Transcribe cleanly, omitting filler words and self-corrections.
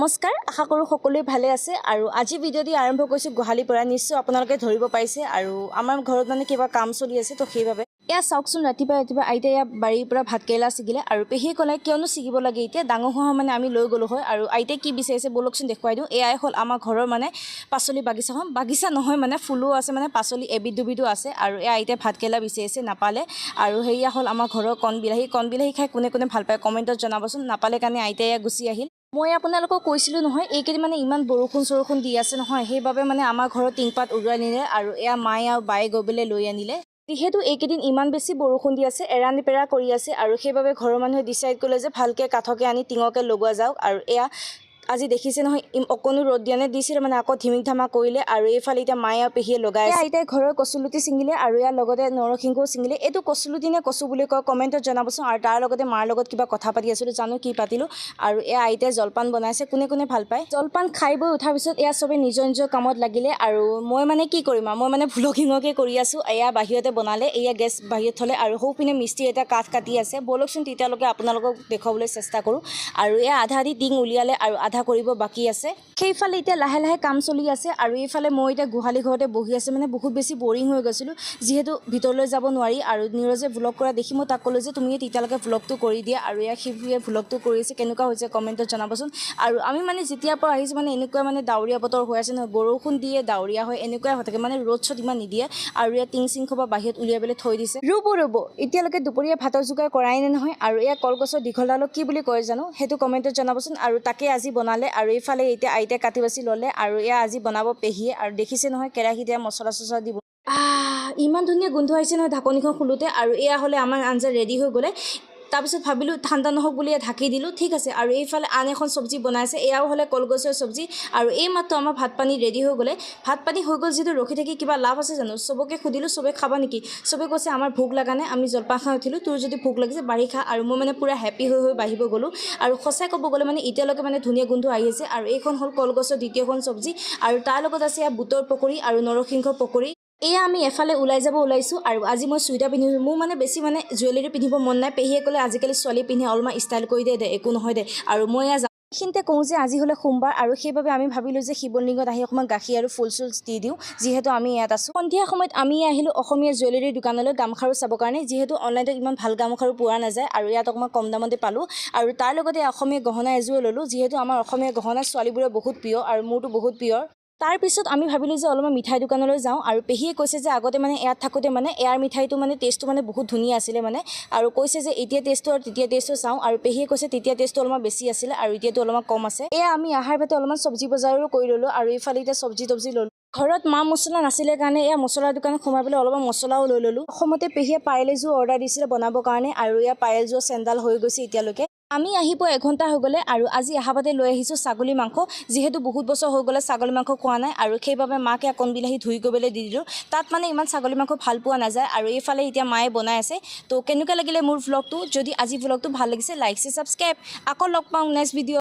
নমস্কাৰ আশা কৰো সকলোৱে ভালে আছে আৰু আজি ভিডিও দি আৰম্ভ কৰিছো গুহালি পৰা নিশ্চয় আপোনালোকে ধৰিব পাইছে আৰু আমাৰ ঘৰত মানে কিবা কাম চলি আছে তো সেইভাবে এয়া চাওকচোন ৰাতিপুৱা আইতা ইয়া বাৰীৰ পৰা ভাতকেৰেলা ছিগিলে আৰু পেহী ক'লে কিয়নো ছিগিব লাগে এতিয়া ডাঙৰ হোৱা মানে আমি লৈ গ'লো হয় আৰু আইতাই কি বিচাৰিছে বলকচোন দেখুৱাই দিওঁ এয়াই হ'ল আমাৰ ঘৰৰ মানে পাচলি বাগিচাখন বাগিচা নহয় মানে ফুলো আছে মানে পাচলি এবিধ দুবিধো আছে আৰু এয়া আইতাই ভাতকেৰেলা বিচাৰিছে নাপালে আৰু হেয়া হ'ল আমাৰ ঘৰৰ কণ বিলাহী খাই কোনে কোনে ভাল পায় কমেণ্টত জনাবচোন নাপালে কাৰণে আইতাই গুচি আহিল মই আপোনালোকক কৈছিলোঁ নহয় এইকেইদিন মানে ইমান বৰষুণ দি আছে নহয় সেইবাবে মানে আমাৰ ঘৰত টিংপাত উৰুৱাই নিলে আৰু এয়া মায়ে আৰু বায়ে গৈ পেলাই লৈ আনিলে যিহেতু এইকেইদিন ইমান বেছি বৰষুণ দি আছে এৰানিপেৰা কৰি আছে আৰু সেইবাবে ঘৰৰ মানুহে ডিচাইড কৰিলে যে ভালকৈ কাঠকে আনি টিঙকে লগোৱা যাওক আৰু এয়া আজি দেখিছে নহয় অকণো ৰ'দ দিয়া নে দিছিলে মানে আকৌ ধিমিক ধামা কৰিলে আৰু এইফালে এতিয়া মায়ে আৰু পেহীয়ে লগাই আছে আইতাই ঘৰৰ কচুলুটি ছিঙিলে আৰু ইয়াৰ লগতে নৰসিংহও ছিঙিলে এইটো কচুলুটি নে কচু বুলি কয় কমেণ্টত জনাবচোন আৰু তাৰ লগতে মাৰ লগত কিবা কথা পাতি আছিলোঁ জানো কি পাতিলোঁ আৰু এয়া আইতাই জলপান বনাইছে কোনে কোনে ভাল পায় জলপান খাই বৈ উঠাৰ পিছত এয়া চবে নিজৰ কামত লাগিলে আৰু মই মানে কি কৰিম আৰু মই মানে ভ্লগিঙকে কৰি আছোঁ এয়া বাহিৰতে বনালে এয়া গেছ বাহিৰত থ'লে আৰু সৌপিনে মিস্ত্ৰী এটা কাঠ কাটি আছে বলকচোন তেতিয়ালৈকে আপোনালোকক দেখুৱাবলৈ চেষ্টা কৰোঁ আৰু এয়া আধা টিং উলিয়ালে আৰু আধা কৰিব বাকী আছে সেইফালে এতিয়া লাহে লাহে কাম চলি আছে আৰু এইফালে মই এতিয়া গোহালি ঘৰতে বহি আছোঁ মানে বহুত বেছি বৰিং হৈ গৈছিলোঁ যিহেতু ভিতৰলৈ যাব নোৱাৰি আৰু নীৰজে ভ্লগ কৰা দেখি মই তাক ক'লোঁ যে তুমি তেতিয়ালৈকে ভ্লগটো কৰি দিয়া আৰু এয়া সিয়ে ভ্লগটো কৰিছে কেনেকুৱা হৈছে কমেণ্টত জনাবচোন আৰু আমি মানে যেতিয়াৰ পৰা আহিছোঁ মানে এনেকুৱা মানে ডাৱৰীয়া বতৰ হৈ আছে নহয় বৰষুণ দিয়ে ডাৱৰীয়া হয় এনেকুৱাই হৈ থাকে মানে ৰ'দ চ'দ ইমান নিদিয়ে আৰু এয়া টিং চিং খোপা বাহিৰত উলিয়াই পেলাই থৈ দিছে ৰ'ব এতিয়ালৈকে দুপৰীয়া ভাতৰ যোগাৰ কৰাই নে নহয় আৰু এয়া কলগছৰ দীঘলডালক কি বুলি কয় জানো সেইটো কমেণ্টত জনাবচোন আৰু তাকে আজি বনালে আৰু এইফালে এতিয়া আইতাই কাটি বাচি ল'লে আৰু এয়া আজি বনাব পেহীয়ে আৰু দেখিছে নহয় কেৰাহীত এয়া মছলা চছলা দিব ইমান ধুনীয়া গোন্ধ আহিছে নহয় ঢাকনিখন খোলোতে আৰু এয়া হ'লে আমাৰ আঞ্জা ৰেডি হৈ গ'লে তাৰপিছত ভাবিলোঁ ঠাণ্ডা নহওক বুলি ঢাকি দিলোঁ ঠিক আছে আৰু এইফালে আন এখন চব্জি বনাইছে এয়াও হ'লে কলগছৰ চব্জি আৰু এই মাত্ৰ আমাৰ ভাত পানী ৰেডি হৈ গ'লে ভাত পানী হৈ গ'ল যিহেতু ৰখি থাকি কিবা লাভ আছে জানো চবকে সুধিলোঁ চবে খাবা নেকি চবে কৈছে আমাৰ ভোক লগা নাই আমি জলপান খাই উঠিলোঁ তোৰ যদি ভোক লাগিছে বাঢ়ি খা আৰু মই মানে পূৰা হেপী হৈ বাঢ়িব গ'লোঁ আৰু সঁচাই ক'ব গ'লে মানে এতিয়ালৈকে মানে ধুনীয়া গোন্ধ আহি আছে আৰু এইখন হ'ল কলগছৰ দ্বিতীয়খন চব্জি আৰু তাৰ লগত আছে ইয়াৰ বুটৰ পকৰি আৰু নৰসিংহ পকৰি এয়া আমি এফালে ওলাই যাব ওলাইছোঁ আৰু আজি মই চুইটাৰ পিন্ধিছোঁ মোৰ মানে বেছি মানে জুৱেলাৰী পিন্ধিব মন নাই পেহীয়ে ক'লে আজিকালি ছোৱালী পিন্ধে অলপমান ষ্টাইল কৰি দে একো নহয় দে আৰু মই এয়া এইখিনিতে কওঁ যে আজি হ'লে সোমবাৰ আৰু সেইবাবে আমি ভাবিলোঁ যে শিৱলিংগত আহি অকণমান গাখীৰ আৰু ফুল চুল দি দিওঁ যিহেতু আমি ইয়াত আছোঁ সন্ধিয়া সময়ত আমি আহিলোঁ অসমীয়া জুৱেলাৰীৰ দোকানলৈ গামখাৰু চাবৰ কাৰণে যিহেতু অনলাইনত ইমান ভাল গামখাৰু পোৱা নাযায় আৰু ইয়াত অকণমান কম দামতে পালোঁ আৰু তাৰ লগতে অসমীয়া গহনা এযোৰ ল'লোঁ যিহেতু আমাৰ অসমীয়া গহনা ছোৱালীবোৰৰ বহুত প্ৰিয় আৰু মোৰতো বহুত প্ৰিয় তাৰপিছত আমি ভাবিলোঁ যে অলপমান মিঠাই দোকানলৈ যাওঁ আৰু পেহীয়ে কৈছে যে আগতে মানে ইয়াত থাকোঁতে মানে এয়াৰ মিঠাইটো মানে টেষ্টটো মানে বহুত ধুনীয়া আছিলে মানে আৰু কৈছে যে এতিয়া টেষ্টটো আৰু তেতিয়া টেষ্টটো চাওঁ আৰু পেহীয়ে কৈছে তেতিয়া টেষ্টটো অলপমান বেছি আছিলে আৰু এতিয়াতো অলপমান কম আছে এয়া আমি আহাৰ ভাতে অলপমান চব্জি বজাৰো কৰি ল'লোঁ আৰু এইফালে এতিয়া চব্জি তব্জি ল'লোঁ ঘৰত মা মছলা নাছিলে কাৰণে এয়া মছলাৰ দোকানত সোমাই পেলাই অলপমান মছলাও লৈ ল'লোঁ অসমতে পেহীয়ে পায়েল এযোৰ অৰ্ডাৰ দিছিলে বনাবৰ কাৰণে আৰু এয়া পায়েলযোৰ চেণ্ডাল হৈ গৈছে এতিয়ালৈকে আমি আহিব এঘণ্টা হৈ গ'লে আৰু আজি আহাবাতে লৈ আহিছোঁ ছাগলী মাংস যিহেতু বহুত বছৰ হৈ গ'লে ছাগলী মাংস খোৱা নাই আৰু সেইবাবে মাকে কণ বিলাহী ধুই কৰিবলৈ দি দিলোঁ তাত মানে ইমান ছাগলী মাংস ভাল পোৱা নাযায় আৰু এইফালে এতিয়া মায়ে বনাই আছে তো কেনেকুৱা লাগিলে মোৰ ভ্লগটো যদি আজি ভ্লগটো ভাল লাগিছে লাইক ছাবস্ক্ৰাইব আকৌ লগ পাওঁ নেক্সট ভিডিঅ'